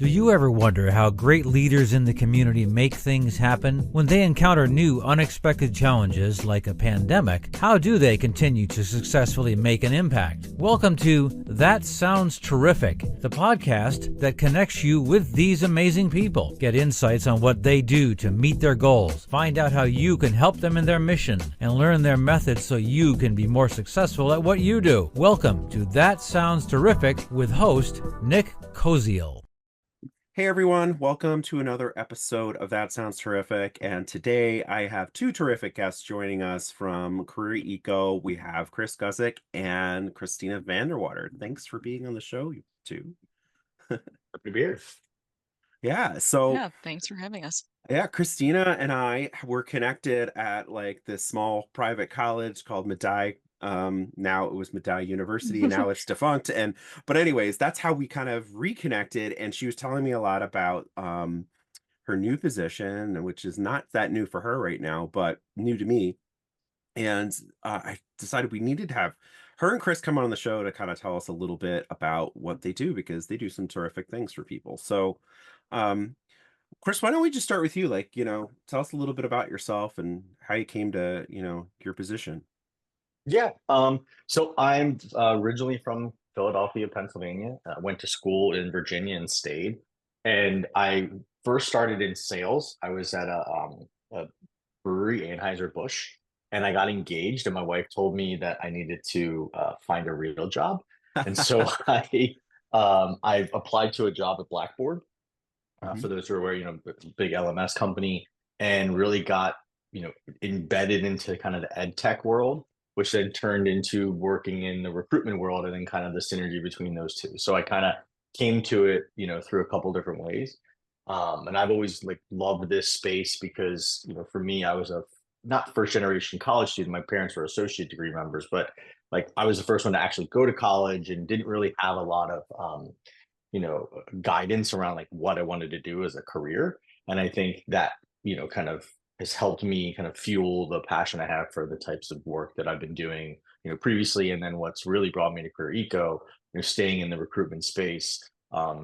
Do you ever wonder how great leaders in the community make things happen? When they encounter new, unexpected challenges like a pandemic, how do they continue to successfully make an impact? Welcome to That Sounds Terrific, the podcast that connects you with these amazing people. Get insights on what they do to meet their goals, find out how you can help them in their mission, and learn their methods so you can be more successful at what you do. Welcome to That Sounds Terrific with host Nick Koziol. Hey everyone, welcome to another episode of That Sounds Terrific. And today I have two terrific guests joining us from CareerEco. We have Chris Guzek and Christina Vanderwater. Thanks for being on the show, you two. Happy to be here. Yeah, thanks for having us. Yeah, Christina and I were connected at like this small private college called Medaille. Now it was Madison University, and now it's defunct. But anyways, that's how we kind of reconnected. And she was telling me a lot about her new position, which is not that new for her right now, but new to me. And I decided we needed to have her and Chris come on the show to kind of tell us a little bit about what they do, because they do some terrific things for people. So, Chris, why don't we just start with you? Like, tell us a little bit about yourself and how you came to, your position. Yeah. So I'm originally from Philadelphia, Pennsylvania. Went to school in Virginia and stayed. And I first started in sales. I was at a brewery, Anheuser-Busch, and I got engaged. And my wife told me that I needed to find a real job. And so I applied to a job at Blackboard. For those who are aware, big LMS company, and really got, embedded into kind of the ed tech world, which then turned into working in the recruitment world, and then kind of the synergy between those two. So I kind of came to it, through a couple different ways. And I've always loved this space because, for me, I was a not first generation college student. My parents were associate degree members, but I was the first one to actually go to college and didn't really have a lot of, guidance around what I wanted to do as a career. And I think that, kind of has helped me kind of fuel the passion I have for the types of work that I've been doing, previously. And then what's really brought me to CareerEco, staying in the recruitment space,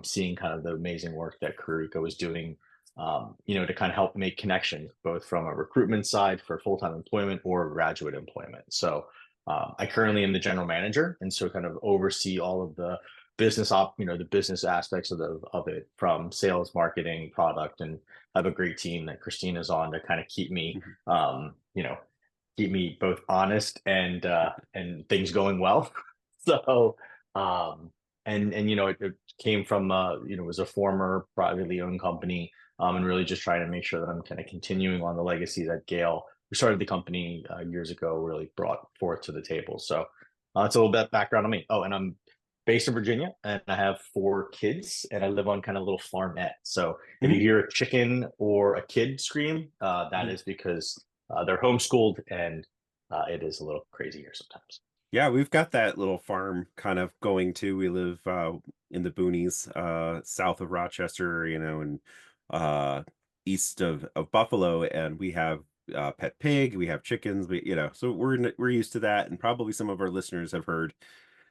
seeing kind of the amazing work that CareerEco is doing, to kind of help make connections, both from a recruitment side for full-time employment or graduate employment. So I currently am the general manager, and so kind of oversee all of the the business aspects of it, from sales, marketing, product, and have a great team that Christina's on to kind of keep me, keep me both honest and things going well. So, it came from, it was a former privately owned company, and really just trying to make sure that I'm kind of continuing on the legacy that Gail, who started the company years ago, really brought forth to the table. So it's a little bit background on me. Oh, and I'm based in Virginia, and I have 4 kids, and I live on kind of a little farmette. So if you hear a chicken or a kid scream, that is because they're homeschooled, and it is a little crazy here sometimes. Yeah, we've got that little farm kind of going too. We live in the boonies, south of Rochester, and east of Buffalo, and we have pet pig, we have chickens, so we're used to that, and probably some of our listeners have heard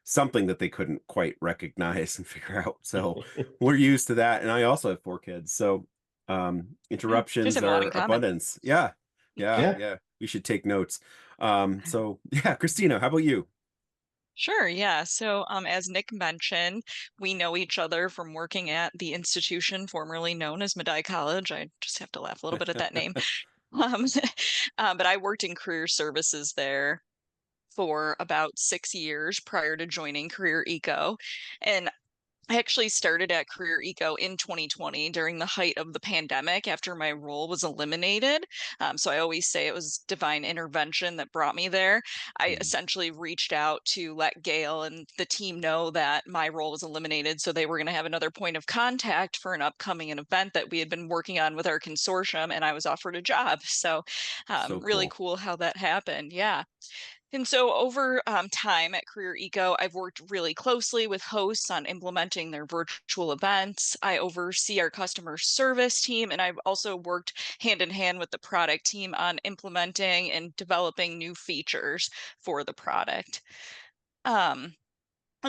something that they couldn't quite recognize and figure out. So we're used to that. And I also have 4 kids. So interruptions are abundance. Yeah. We should take notes. Christina, how about you? Sure, yeah. So as Nick mentioned, we know each other from working at the institution formerly known as Medaille College. I just have to laugh a little bit at that name. But I worked in career services there for about 6 years prior to joining CareerEco. And I actually started at CareerEco in 2020 during the height of the pandemic after my role was eliminated. So I always say it was divine intervention that brought me there. I essentially reached out to let Gail and the team know that my role was eliminated, so they were going to have another point of contact for an upcoming event that we had been working on with our consortium, and I was offered a job. So, really cool how that happened. Yeah. And so over time at CareerEco, I've worked really closely with hosts on implementing their virtual events. I oversee our customer service team, and I've also worked hand in hand with the product team on implementing and developing new features for the product.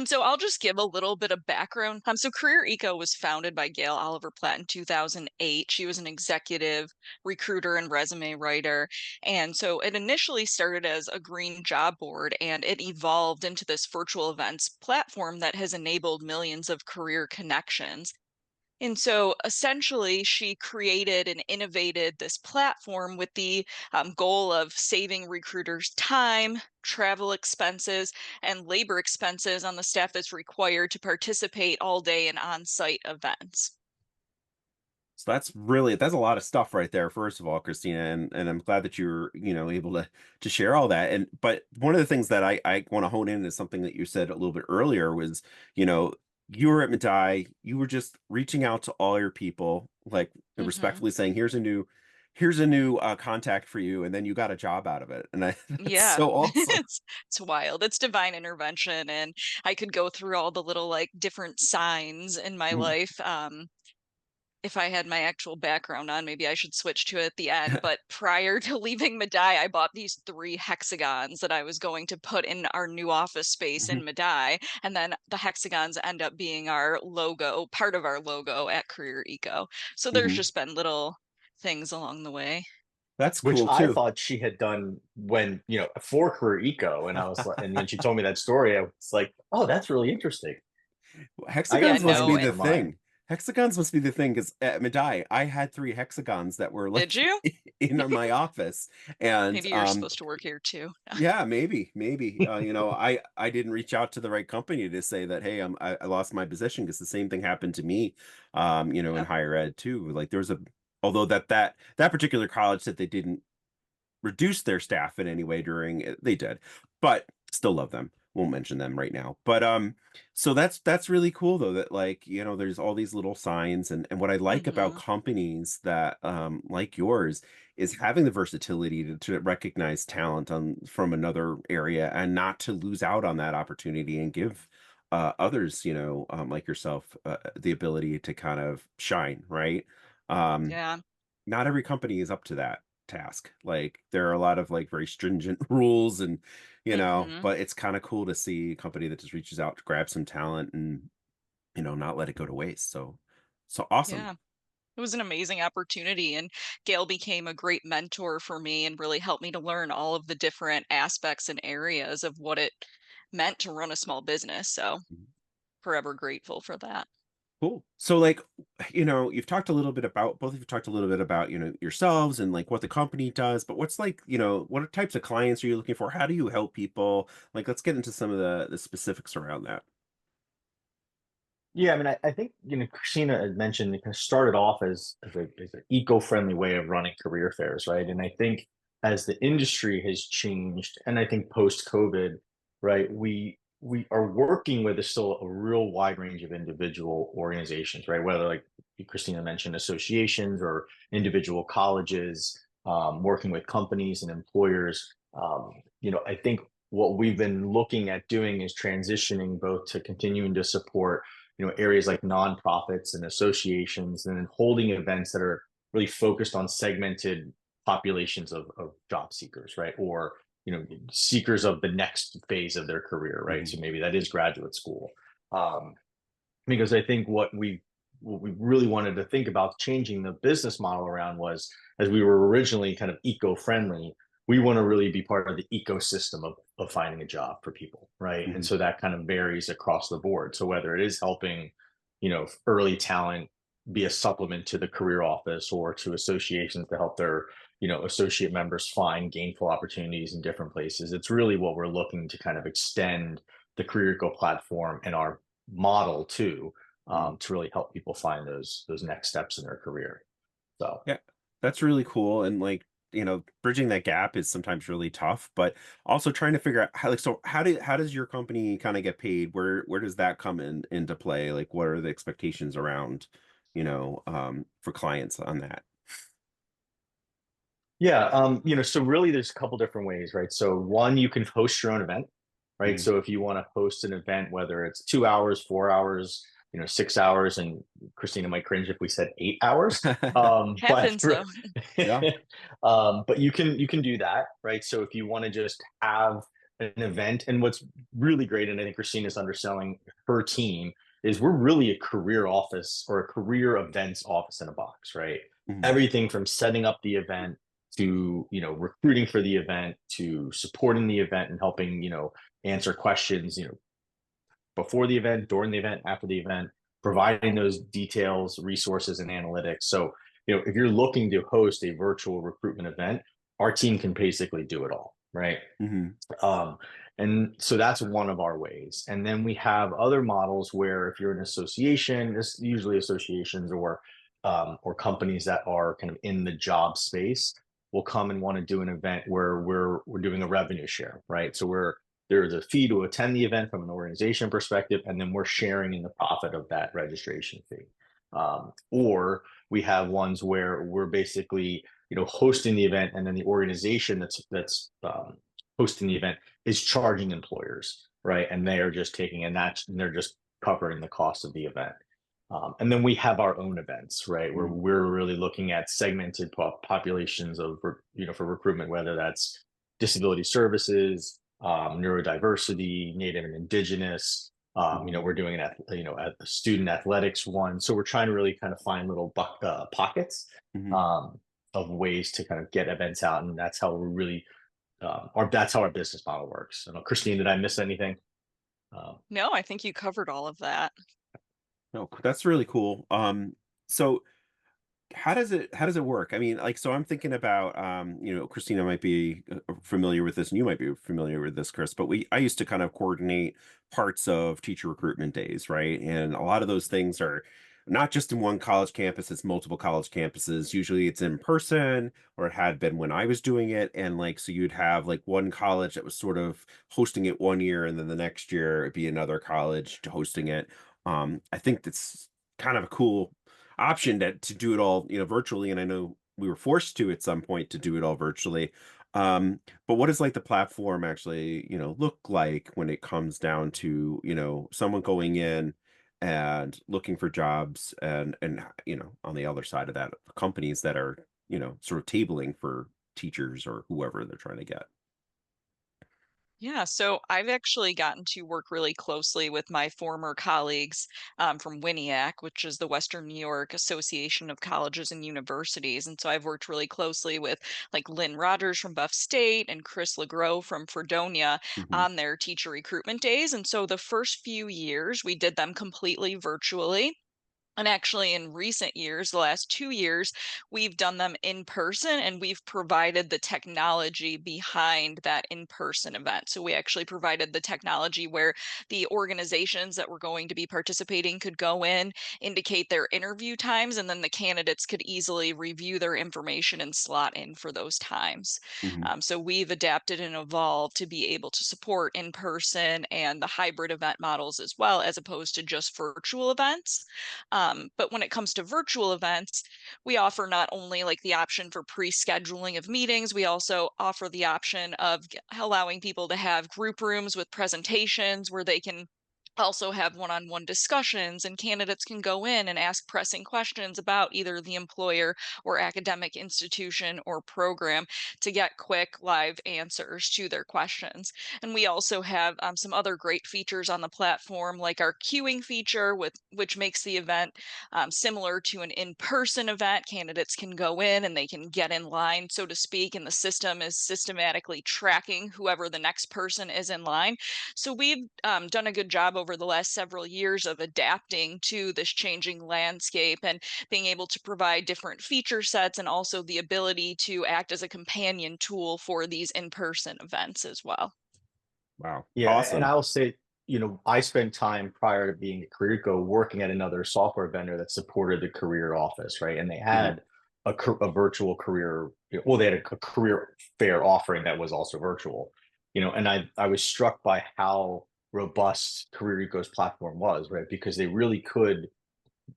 So I'll just give a little bit of background. So CareerEco was founded by Gail Oliver Platt in 2008. She was an executive recruiter and resume writer. And so it initially started as a green job board, and it evolved into this virtual events platform that has enabled millions of career connections. And so essentially, she created and innovated this platform with the goal of saving recruiters time, travel expenses, and labor expenses on the staff that's required to participate all day in on site events. So that's a lot of stuff right there, first of all, Christina, and I'm glad that you're, able to share all that. And but one of the things that I want to hone in is something that you said a little bit earlier was, you know, you were at Medai, you were just reaching out to all your people, like Hmm. respectfully saying, here's a new contact for you, and then you got a job out of it. And that's Yeah, so awesome. it's wild. It's divine intervention, and I could go through all the little like different signs in my Mhm. life. If I had my actual background on, maybe I should switch to it at the end. But prior to leaving Madai, I bought these 3 hexagons that I was going to put in our new office space in Mhm. Madai. And then the hexagons end up being our logo, part of our logo at CareerEco. So there's Mhm. just been little things along the way. That's Which cool I too. thought she had done when, for Career Eco. And I was like, and when she told me that story, I was like, oh, that's really interesting. I gotta Yeah, Hexagons must find be no. one the for mine. thing. Hexagons must be the thing because at Medai, I had 3 hexagons that were Did like you? in my office, and Maybe you're supposed to work here too. yeah, maybe. I didn't reach out to the right company to say that, hey, I lost my position because the same thing happened to me, in Yep. higher ed too. Like there's a although that particular college said they didn't reduce their staff in any way during it. They did, but still love them. Won't mention them right now. But so that's really cool though that like, there's all these little signs and what I like about Hmm. companies that like yours is having the versatility to recognize talent from another area and not to lose out on that opportunity and give others, like yourself, the ability to kind of shine, right? Um, Yeah. not every company is up to that task. Like there are a lot of like very stringent rules and Hmm. but it's kind of cool to see a company that just reaches out to grab some talent and not let it go to waste. So awesome. Yeah. It was an amazing opportunity, and Gail became a great mentor for me and really helped me to learn all of the different aspects and areas of what it meant to run a small business. So Mhm. forever grateful for that. Cool. So like, you've talked a little bit about both of you talked a little bit about, yourselves and like what the company does, but what's like, what types of clients are you looking for? How do you help people? Like let's get into some of the specifics around that. Yeah, I mean, I think Christina had mentioned it kind of started off as an eco-friendly way of running career fairs, right? And I think as the industry has changed, and I think post-COVID, right, we are working with still a real wide range of individual organizations, right? Whether like Christina mentioned, associations or individual colleges, working with companies and employers. I think what we've been looking at doing is transitioning both to continuing to support areas like nonprofits and associations, and then holding events that are really focused on segmented populations of job seekers, right? Or seekers of the next phase of their career, right? So Mhm. maybe that is graduate school. um, because I think what we really wanted to think about changing the business model around was, as we were originally kind of eco-friendly, we want to really be part of the ecosystem of finding a job for people, right? And Mhm. so that kind of varies across the board. So whether it is helping, early talent be a supplement to the career office, or to associations to help their associate members find gainful opportunities in different places, it's really what we're looking to kind of extend the CareerEco platform and our model Mhm. to really help people find those next steps in their career. So Yeah, that's really cool. And like, bridging that gap is sometimes really tough, but also trying to figure out how does your company kind of get paid? Where does that come into play? Like what are the expectations around, for clients on that? yeah, so really there's a couple different ways, right? So one, you can host your own event, right? Mhm. So if you want to host an event, whether it's 2 hours, 4 hours, 6 hours, and Christina might cringe if we said 8 hours. But Happens though. Yeah. but you can do that, right? So if you want to just have an event. And what's really great, and I think Christina's underselling her team, is we're really a career office or a career events office in a box, right? Mhm. Everything from setting up the event to, you know, recruiting for the event, to supporting the event and helping, you know, answer questions, you know, before the event, during the event, after the event, providing those details, resources, and analytics. So, you know, if you're looking to host a virtual recruitment event, our team can basically do it all, right? Mhm. And so that's one of our ways. And then we have other models where if you're an association, this usually associations or companies that are kind of in the job space will come and want to do an event where we're doing a revenue share, right? So there's a fee to attend the event from an organization perspective, and then we're sharing in the profit of that registration fee. Or we have ones where we're basically, you know, hosting the event, and then the organization that's hosting the event is charging employers, right? And they are just taking and they're just covering the cost of the event. And then we have our own events, right, where we're really looking at segmented populations of, you know, for recruitment, whether that's disability services, neurodiversity, Native and Indigenous. You know, we're doing an, you know, a student athletics one. So we're trying to really kind of find little pockets of ways to kind of get events out, and that's how we're really that's how our business model works. And Christine, did I miss anything? No, I think you covered all of that. No, that's really cool. So how does it work? I mean, like, so I'm thinking about, you know, Christina might be familiar with this, and you might be familiar with this, Chris. But I used to kind of coordinate parts of teacher recruitment days, right? And a lot of those things are not just in one college campus; it's multiple college campuses. Usually, it's in person, or it had been when I was doing it. And like, so you'd have like one college that was sort of hosting it one year, and then the next year it'd be another college hosting it. I think that's kind of a cool option to do it all, you know, virtually. And I know we were forced to at some point to do it all virtually. But what does like the platform actually, you know, look like when it comes down to, you know, someone going in and looking for jobs, and you know, on the other side of that, companies that are, you know, sort of tabling for teachers or whoever they're trying to get. Yeah, so I've actually gotten to work really closely with my former colleagues from WINIAC, which is the Western New York Association of Colleges and Universities. And so I've worked really closely with like Lynn Rogers from Buff State and Chris LeGros from Fredonia Hmm. on their teacher recruitment days. And so the first few years, we did them completely virtually. And actually, in recent years, the last 2 years, we've done them in person, and we've provided the technology behind that in person event. So we actually provided the technology where the organizations that were going to be participating could go in, indicate their interview times, and then the candidates could easily review their information and slot in for those times. Hmm. So we've adapted and evolved to be able to support in person and the hybrid event models as well, as opposed to just virtual events. But when it comes to virtual events, we offer not only like the option for pre-scheduling of meetings, we also offer the option of allowing people to have group rooms with presentations where they can also have one-on-one discussions, and candidates can go in and ask pressing questions about either the employer or academic institution or program to get quick live answers to their questions. And we also have some other great features on the platform, like our queuing feature, which makes the event similar to an in-person event. Candidates can go in and they can get in line, so to speak, and the system is systematically tracking whoever the next person is in line. So we've done a good job over the last several years of adapting to this changing landscape and being able to provide different feature sets, and also the ability to act as a companion tool for these in-person events as well. Wow. Yeah, and Awesome. I'll say, you know, I spent time prior to being at CareerEco working at another software vendor that supported the career office, right? And they Hmm. had a virtual career, well, they had a career fair offering that was also virtual, you know, and I was struck by how robust CareerEco's platform was, right? Because they really could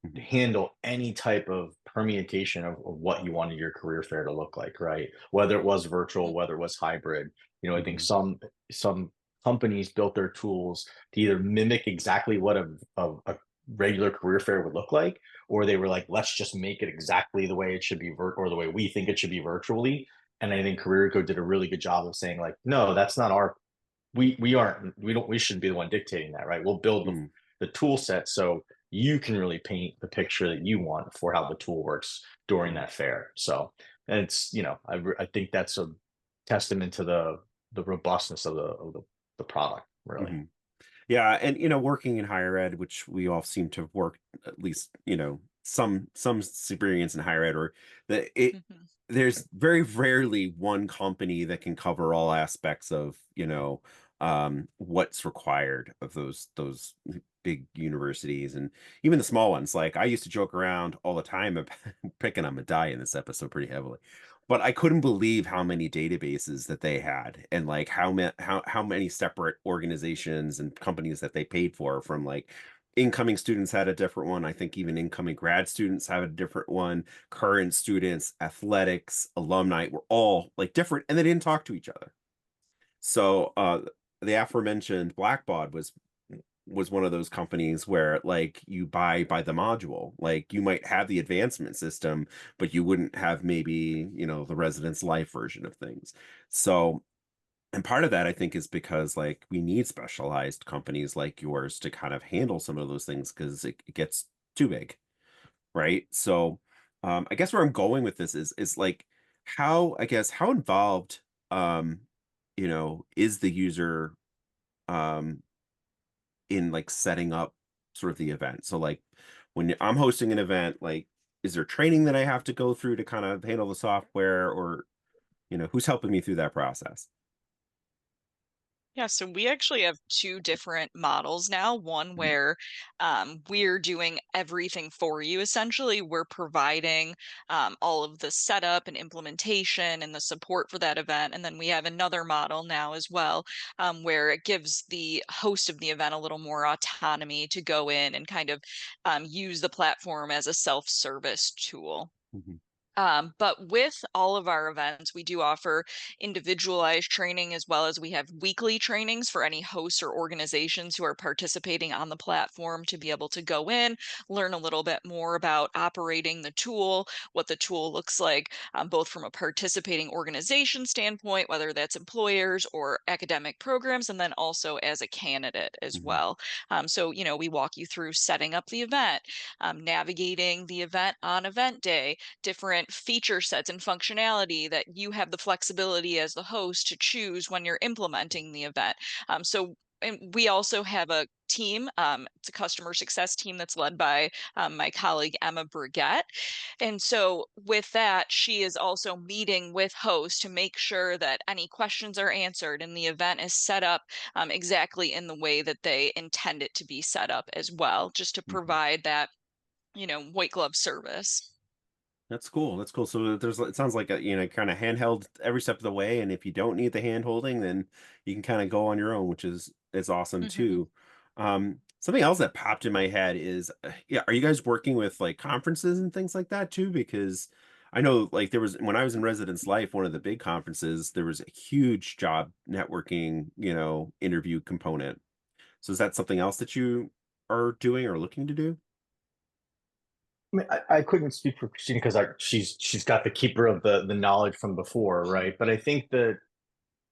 Hmm. handle any type of permutation of what you wanted your career fair to look like, right? Whether it was virtual, whether it was hybrid. You know, I think Hmm. some companies built their tools to either mimic exactly what a regular career fair would look like, or they were like, let's just make it exactly the way it should be or the way we think it should be virtually. And I think CareerCo did a really good job of saying like, no, that's not our we shouldn't be the one dictating that, right? We'll build the tool set so you can really paint the picture that you want for how the tool works during that fair. So, and it's, I think that's a testament to the robustness of the product, really. Yeah, and working in higher ed, which we all seem to have worked at least, some experience in higher ed, or there's very rarely one company that can cover all aspects of, what's required of those big universities, and even the small ones. Like, I used to joke around all the time about picking on Medai in this episode pretty heavily, but I couldn't believe how many databases that they had, and like how many separate organizations and companies that they paid for. From like, incoming students had a different one. I think even incoming grad students have a different one. Current students, athletics, alumni were all like different, and they didn't talk to each other. So the aforementioned Blackbaud was one of those companies where, like, you buy by the module. Like, you might have the advancement system, but you wouldn't have maybe, the residence life version of things. So, and part of that, I think, is because, like, we need specialized companies like yours to kind of handle some of those things, because it gets too big, right? So I guess where I'm going with this is like, how involved is the user um in like setting up sort of the event. So like, when I'm hosting an event, like, is there training that I have to go through to kind of handle the software, or who's helping me through that process? Yeah, so we actually have two different models now. One Mhm. where we're doing everything for you. Essentially, we're providing all of the setup and implementation and the support for that event. And then we have another model now as well, where it gives the host of the event a little more autonomy to go in and kind of use the platform as a self-service tool. Mhm. But with all of our events, we do offer individualized training, as well as we have weekly trainings for any hosts or organizations who are participating on the platform, to be able to go in, learn a little bit more about operating the tool, what the tool looks like, both from a participating organization standpoint, whether that's employers or academic programs, and then also as a candidate as Mhm. well. So, we walk you through setting up the event, navigating the event on event day, different feature sets and functionality that you have the flexibility as the host to choose when you're implementing the event. And we also have a team. It's a customer success team that's led by my colleague Emma Brigette. And so, with that, she is also meeting with hosts to make sure that any questions are answered and the event is set up exactly in the way that they intend it to be set up as well, just to Mhm. provide that, white glove service. That's cool. That's cool. So it sounds like a, kind of handheld every step of the way. And if you don't need the hand holding, then you can kind of go on your own, which is awesome Mhm. too. Something else that popped in my head is, yeah, are you guys working with like conferences and things like that too? Because I know, like, there was, when I was in residence life, one of the big conferences, there was a huge job networking, interview component. So is that something else that you are doing or looking to do? I mean, I couldn't speak for Christina because she's got the keeper of the knowledge from before, right? But I think that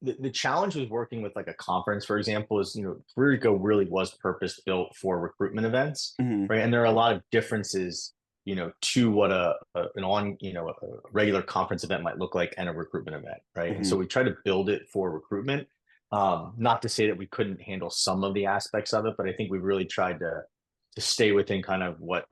the challenge with working with like a conference, for example, is CareerEco really was purpose built for recruitment events, Hmm. right? And there are a lot of differences, to what a regular conference event might look like and a recruitment event, right? And so Hmm. we try to build it for recruitment. Not to say that we couldn't handle some of the aspects of it, but I think we really tried to stay within kind of what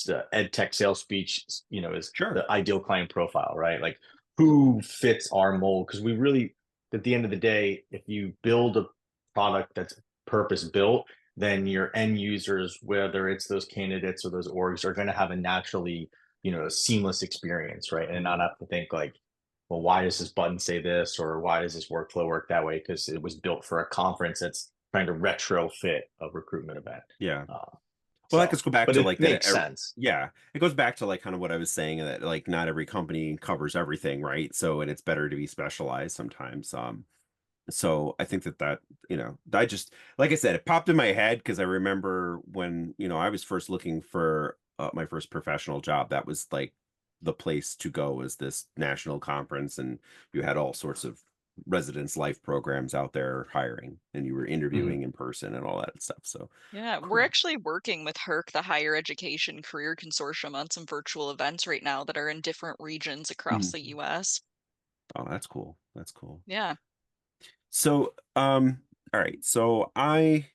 the ed tech sales speech, is Sure. the ideal client profile, right? Like, who fits our mold? Because we really, at the end of the day, if you build a product that's purpose built, then your end users, whether it's those candidates or those orgs, are going to have a naturally, seamless experience, right? And not have to think like, well, why does this button say this, or why does this workflow work that way? Because it was built for a conference that's trying to retrofit a recruitment event. Yeah. Uh, Well, that goes so, go back but to it like makes sense. yeah, it goes back to like kind of what I was saying, that like not every company covers everything, right? So, and it's better to be specialized sometimes. So I think that I just, like I said, it popped in my head because I remember when I was first looking for my first professional job. That was like the place to go, was this national conference, and you had all sorts of residence life programs out there hiring, and you were interviewing in person and all that stuff. So Yeah, we're cool. actually working with HERC, the Higher Education Career Consortium, on some virtual events right now that are in different regions across Mhm. the US. Oh, that's cool. That's cool. Yeah. So, all right. So I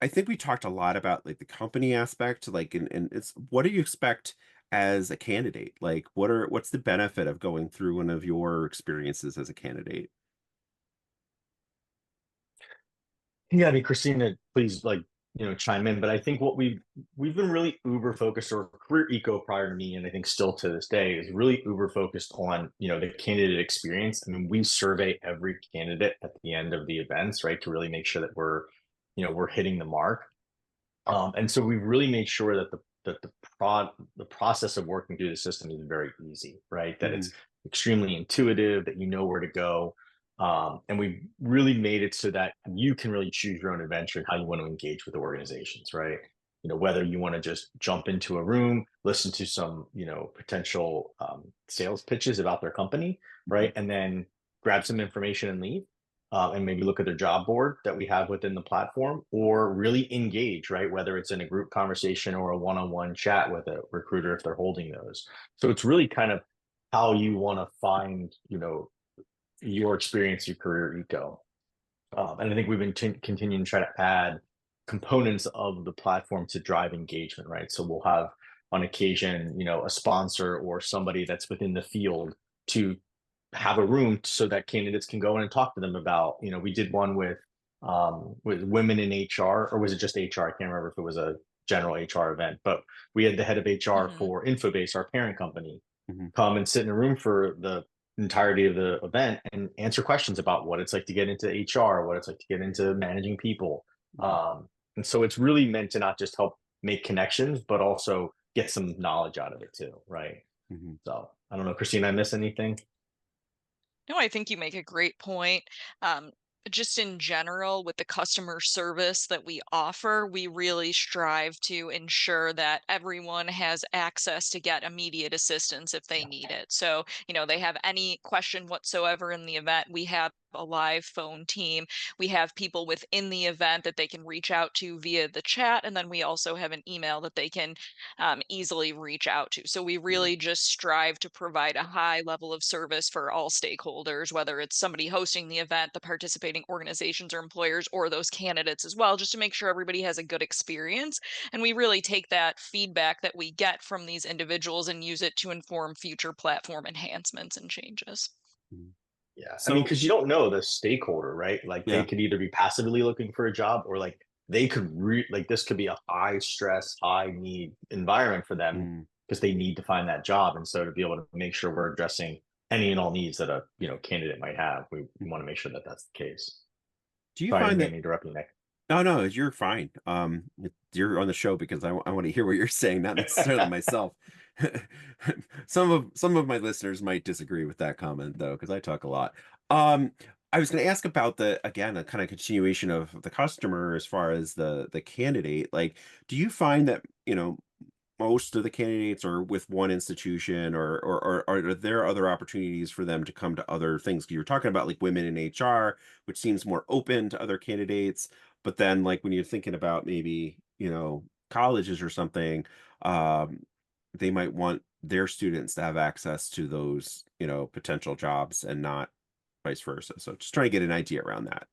think we talked a lot about like the company aspect, like, and it's what do you expect as a candidate? Like, what's the benefit of going through one of your experiences as a candidate? Yeah, I mean, Christina, please chime in. But I think what we've been really uber focused, or CareerEco prior to me, and I think still to this day, is really uber focused on the candidate experience. I mean, we survey every candidate at the end of the events, right, to really make sure that we're hitting the mark. And so we've really made sure that the process of working through the system is very easy, right? That Hmm. it's extremely intuitive, that you know where to go. And we've really made it so that you can really choose your own adventure and how you want to engage with the organizations, right? Whether you want to just jump into a room, listen to some, potential sales pitches about their company, right? And then grab some information and leave, and maybe look at their job board that we have within the platform, or really engage, right? Whether it's in a group conversation or a one-on-one chat with a recruiter if they're holding those. So it's really kind of how you want to find, your experience, your career eco. And I think we've been continuing to try to add components of the platform to drive engagement, right? So we'll have on occasion, a sponsor or somebody that's within the field to have a room so that candidates can go in and talk to them about, we did one with women in HR, or was it just HR? I can't remember if it was a general HR event, but we had the head of HR Hmm. for Infobase, our parent company, Hmm. come and sit in a room for the entirety of the event and answer questions about what it's like to get into HR, what it's like to get into managing people. And so it's really meant to not just help make connections, but also get some knowledge out of it too, right? Hmm. So I don't know, Christine, I miss anything? No, I think you make a great point. Um, just in general, with the customer service that we offer, we really strive to ensure that everyone has access to get immediate assistance if they need it. So, they have any question whatsoever in the event, we have a live phone team. We have people within the event that they can reach out to via the chat. And then we also have an email that they can easily reach out to. So we really just strive to provide a high level of service for all stakeholders, whether it's somebody hosting the event, the participating organizations or employers, or those candidates as well, just to make sure everybody has a good experience. And we really take that feedback that we get from these individuals and use it to inform future platform enhancements and changes. Hmm. Yeah. I mean, So because you don't know the stakeholder, right? Like they yeah. could either be passively looking for a job, or like they could like this could be a high stress, high need environment for them Mm. because they need to find that job. And so to be able to make sure we're addressing any and all needs that a candidate might have, we want to make sure that that's the case. Do you Sorry, I find didn't mean that? to interrupt you, Nick. No, no, you're fine. You're on the show because I want to hear what you're saying, not necessarily myself. Some of my listeners might disagree with that comment though, because I talk a lot. Um, I was going to ask about the again a kind of continuation of the customer as far as the candidate. Like, do you find that most of the candidates are with one institution, or are there other opportunities for them to come to other things? You were talking about like women in HR, which seems more open to other candidates. But then like when you're thinking about maybe, colleges or something, um, they might want their students to have access to those, potential jobs and not vice versa. So just trying to get an idea around that.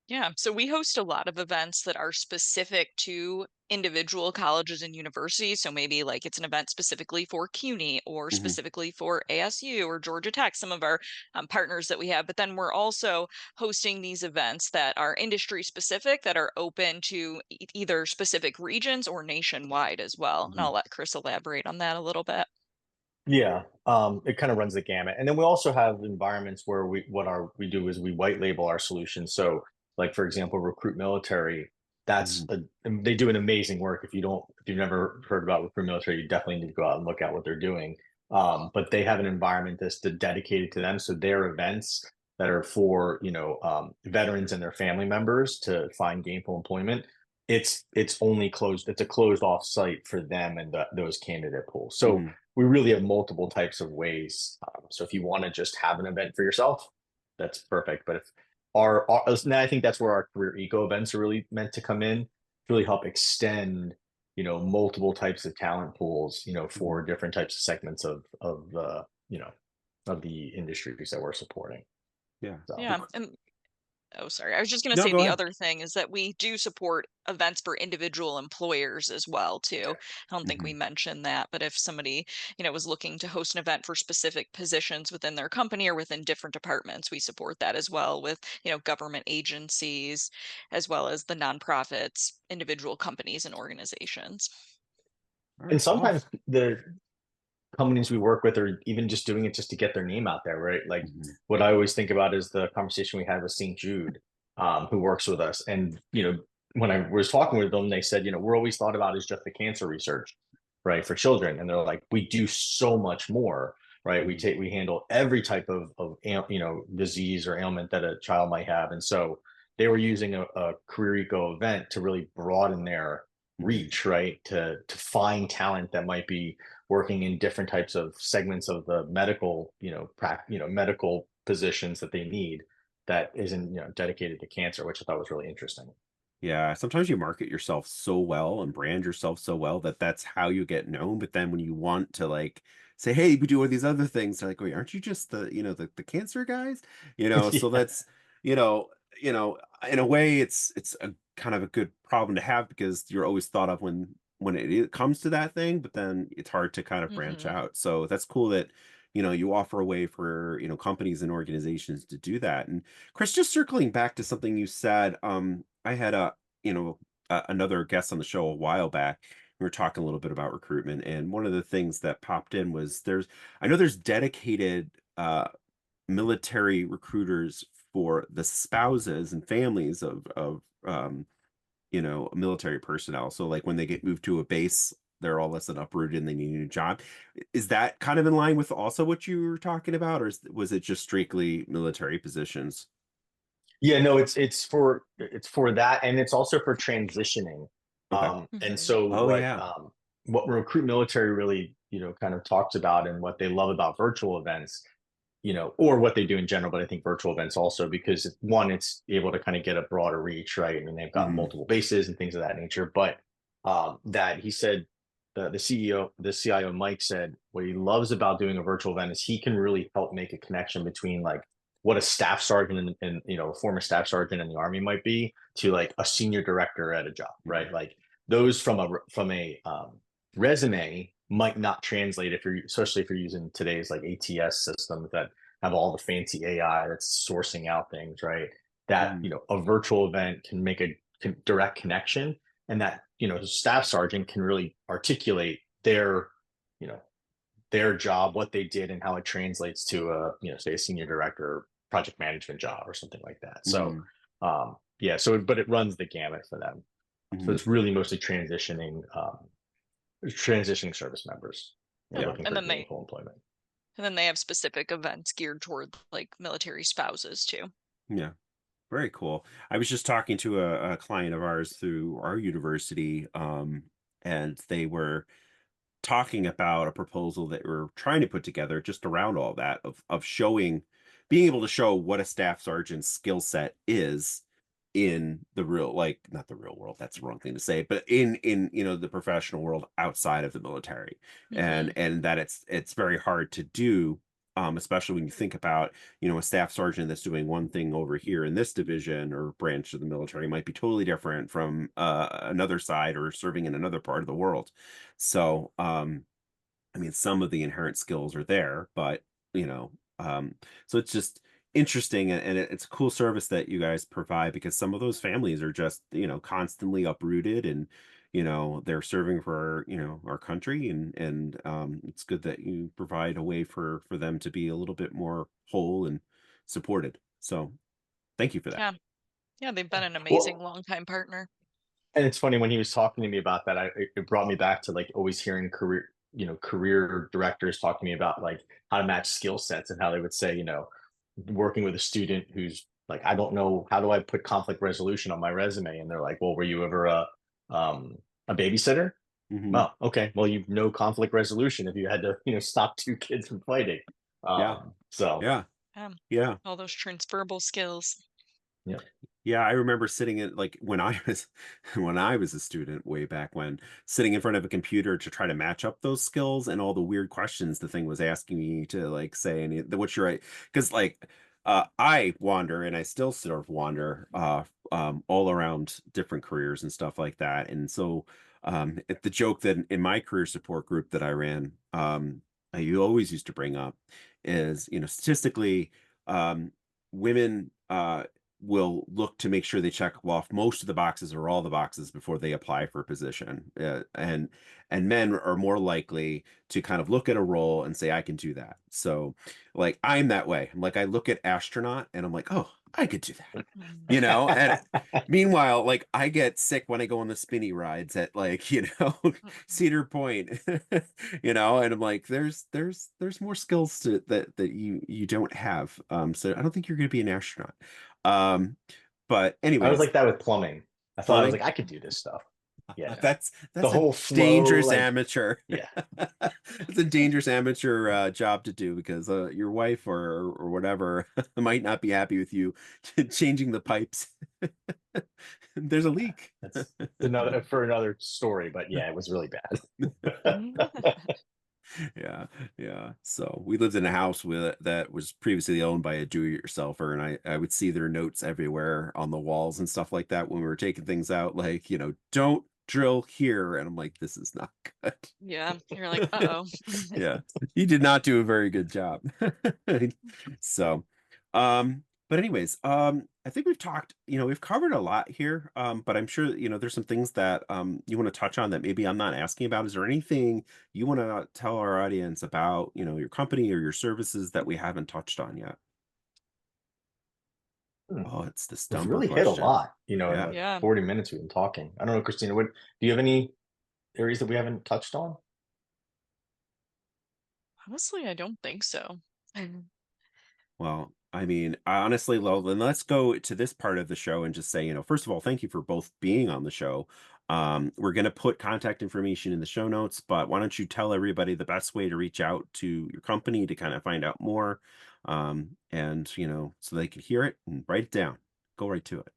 Yeah, so we host a lot of events that are specific to individual colleges and universities. So maybe like it's an event specifically for CUNY or Hmm. specifically for ASU or Georgia Tech, some of our partners that we have. But then we're also hosting these events that are industry specific, that are open to either specific regions or nationwide as well. And Hmm. I'll let Chris elaborate on that a little bit. Yeah, it kind of runs the gamut, and then we also have environments where we do is we white label our solutions. So, like for example, Recruit Military, Hmm. and they do an amazing work. If you've never heard about Recruit Military, you definitely need to go out and look at what they're doing. But they have an environment that's dedicated to them. So their events that are for veterans and their family members to find gainful employment. it's only closed. It's a closed off site for them and those candidate pools. So Mhm. we really have multiple types of ways. So if you want to just have an event for yourself, that's perfect. But if and I think that's where our CareerEco events are really meant to come in, to really help extend, multiple types of talent pools, for Mhm. different types of segments of the, of the industries that we're supporting. Yeah. So Yeah. And oh, sorry. I was just going to No, say go the ahead. other thing is that we do support events for individual employers as well too. I don't think we Mhm. mentioned that, but if somebody, was looking to host an event for specific positions within their company or within different departments, we support that as well with, government agencies as well as the nonprofits, individual companies and organizations. All and right. sometimes Awesome. the companies we work with are even just doing it just to get their name out there, right? Like Mhm. what I always think about is the conversation we had with St. Jude, who works with us. And, when I was talking with them, they said, we're always thought about as just the cancer research, right, for children. And they're like, we do so much more, right? Mhm. We handle every type of disease or ailment that a child might have. And so they were using a CareerEco event to really broaden their Mhm. reach, right? To find talent that might be working in different types of segments of the medical, medical positions that they need, that isn't, dedicated to cancer, which I thought was really interesting. Yeah, sometimes you market yourself so well and brand yourself so well that that's how you get known. But then when you want to like say, "Hey, we do all these other things," they're like, "Wait, aren't you just the cancer guys?" So Yeah. that's you know, in a way, it's a kind of a good problem to have because you're always thought of when it comes to that thing, but then it's hard to kind of branch Hmm. out. So that's cool that you offer a way for companies and organizations to do that. And Chris, just circling back to something you said, I had you know, another guest on the show a while back. We were talking a little bit about recruitment, and one of the things that popped in was I know there's dedicated military recruiters for the spouses and families of military personnel. So like when they get moved to a base, they're all less than uprooted and they need a new job. Is that kind of in line with also what you were talking about, or was it just strictly military positions? Yeah, no, it's for that, and it's also for transitioning. Okay. And Hmm. so Oh yeah. what Recruit Military really, kind of talks about, and what they love about virtual events, or what they do in general, but I think virtual events also, because one, it's able to kind of get a broader reach, right? I mean, they've got Hmm. multiple bases and things of that nature. But that he said, the CEO, the CIO Mike said, what he loves about doing a virtual event is he can really help make a connection between like what a staff sergeant and a former staff sergeant in the army might be to like a senior director at a job, right? Like those from a resume might not translate if you're, especially if you're using today's like ATS systems that have all the fancy AI that's sourcing out things, right? That, Hmm. a virtual event can make a direct connection, and that, the staff sergeant can really articulate you know, their job, what they did, and how it translates to a, say a senior director or project management job or something like that. So, Hmm. yeah, so, but it runs the gamut for them. So Hmm. it's really mostly transitioning service members, Yep. Yeah. looking And for then they gainful employment. have specific events geared toward like military spouses too. Yeah. Very cool. I was just talking to a client of ours through our university, and they were talking about a proposal that we're trying to put together just around all that of being able to show what a staff sergeant's skill set is in the real, like not the real world, that's the wrong thing to say, but in the professional world outside of the military. and Hmm. and that it's very hard to do, especially when you think about a staff sergeant that's doing one thing over here in this division or branch of the military might be totally different from another side or serving in another part of the world. So, I mean, some of the inherent skills are there, but you know, so it's just interesting, and it's a cool service that you guys provide because some of those families are just constantly uprooted, and they're serving for our country, and it's good that you provide a way for them to be a little bit more whole and supported. So, thank you for that. Yeah. Yeah. They've been an amazing Well, longtime partner. and it's funny when he was talking to me about that, it brought me back to like always hearing career directors talk to me about like how to match skill sets, and how they would say, working with a student who's Like, I don't know, how do I put conflict resolution on my resume? And they're like, well, were you ever a babysitter? Mhm. Well, okay, well, you know conflict resolution if you had to, stop two kids from fighting. Yeah. So Yeah. Um, Yeah. all those transferable skills. yeah. Yeah, I remember sitting in like when I was when I was a student way back when, sitting in front of a computer to try to match up those skills and all the weird questions the thing was asking me to like say and what's your right, because like I wander and I still sort of wander all around different careers and stuff like that. And so the joke that in my career support group that I ran, you always used to bring up is, statistically, women will look to make sure they check off most of the boxes or all the boxes before they apply for a position. And men are more likely to kind of look at a role and say, I can do that. So like I'm that way. I'm like, I look at astronaut and I'm like, oh, I could do that. And meanwhile, like I get sick when I go on the spinny rides at like, Cedar Point, and I'm like, there's more skills to that you don't have. So I don't think you're going to be an astronaut. But I was anyways, like that with plumbing. I thought I was plumbing, like, I could do this stuff. Yeah. that's The a whole flow, dangerous like, amateur. yeah. It's a dangerous amateur job to do because your wife or whatever might not be happy with you changing the pipes. There's a leak. That's another story, but yeah, it was really bad. Yeah. So we lived in a house that was previously owned by a do-it-yourselfer, and I would see their notes everywhere on the walls and stuff like that when we were taking things out, like, don't drill here. And I'm like, this is not good. Yeah, you're like, uh-oh. Yeah, you did not do a very good job. So, but anyways, I think we've talked, we've covered a lot here. But I'm sure, there's some things that you want to touch on that maybe I'm not asking about. Is there anything you want to tell our audience about, your company or your services that we haven't touched on yet? Oh, it's the We've stumper really hit a question. lot, in Yeah. like Yeah. 40 minutes we've been talking. I don't know, Christina, do you have any areas that we haven't touched on? Honestly, I don't think so. Well, I mean, honestly, well, then let's go to this part of the show and just say, first of all, thank you for both being on the show. We're going to put contact information in the show notes, but why don't you tell everybody the best way to reach out to your company to kind of find out more, and, so they can hear it and write it down. Go right to it.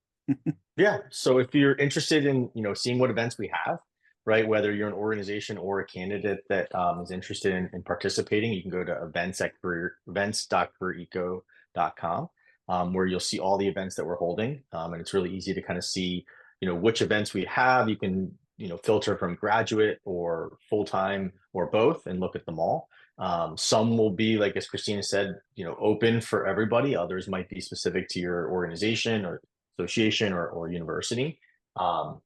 Yeah. So if you're interested in, seeing what events we have, right, whether you're an organization or a candidate that is interested in participating, you can go to events.careereco.com, where you'll see all the events that we're holding. And it's really easy to kind of see, which events we have. You can, filter from graduate or full-time or both and look at them all. Some will be, like, as Christina said, open for everybody. Others might be specific to your organization or association or university. And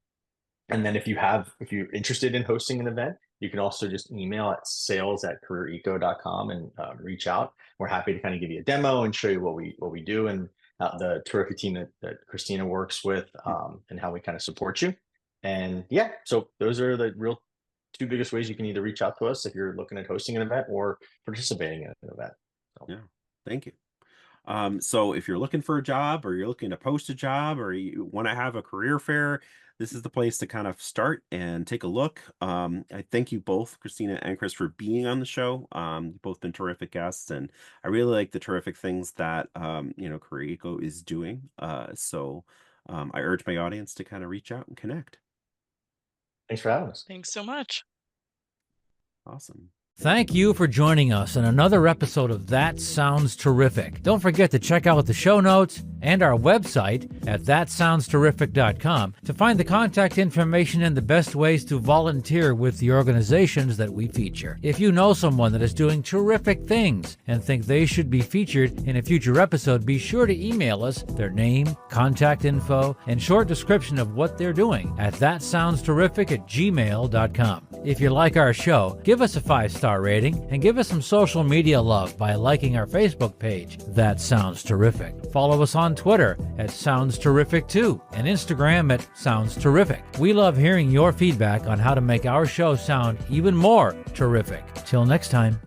then if you're interested in hosting an event, you can also just email at sales@careereco.com and reach out. We're happy to kind of give you a demo and show you what we do, and the terrific team that Christina works with, and how we kind of support you. And yeah, so those are the real two biggest ways you can either reach out to us if you're looking at hosting an event or participating in an event. So. Yeah, thank you. So if you're looking for a job or you're looking to post a job or you want to have a career fair, this is the place to kind of start and take a look. I thank you both, Christina and Chris, for being on the show. You've both been terrific guests, and I really like the terrific things that, CareerEco is doing. So I urge my audience to kind of reach out and connect. Thanks for having us. Thanks so much. Awesome. Thank you for joining us in another episode of That Sounds Terrific. Don't forget to check out the show notes and our website at thatsoundsterrific.com to find the contact information and the best ways to volunteer with the organizations that we feature. If you know someone that is doing terrific things and think they should be featured in a future episode, be sure to email us their name, contact info, and short description of what they're doing at thatsoundsterrific@gmail.com. If you like our show, give us a 5-star rating and give us some social media love by liking our Facebook page, That Sounds Terrific. Follow us on Twitter at Sounds Terrific too, and Instagram at Sounds Terrific. We love hearing your feedback on how to make our show sound even more terrific. Till next time.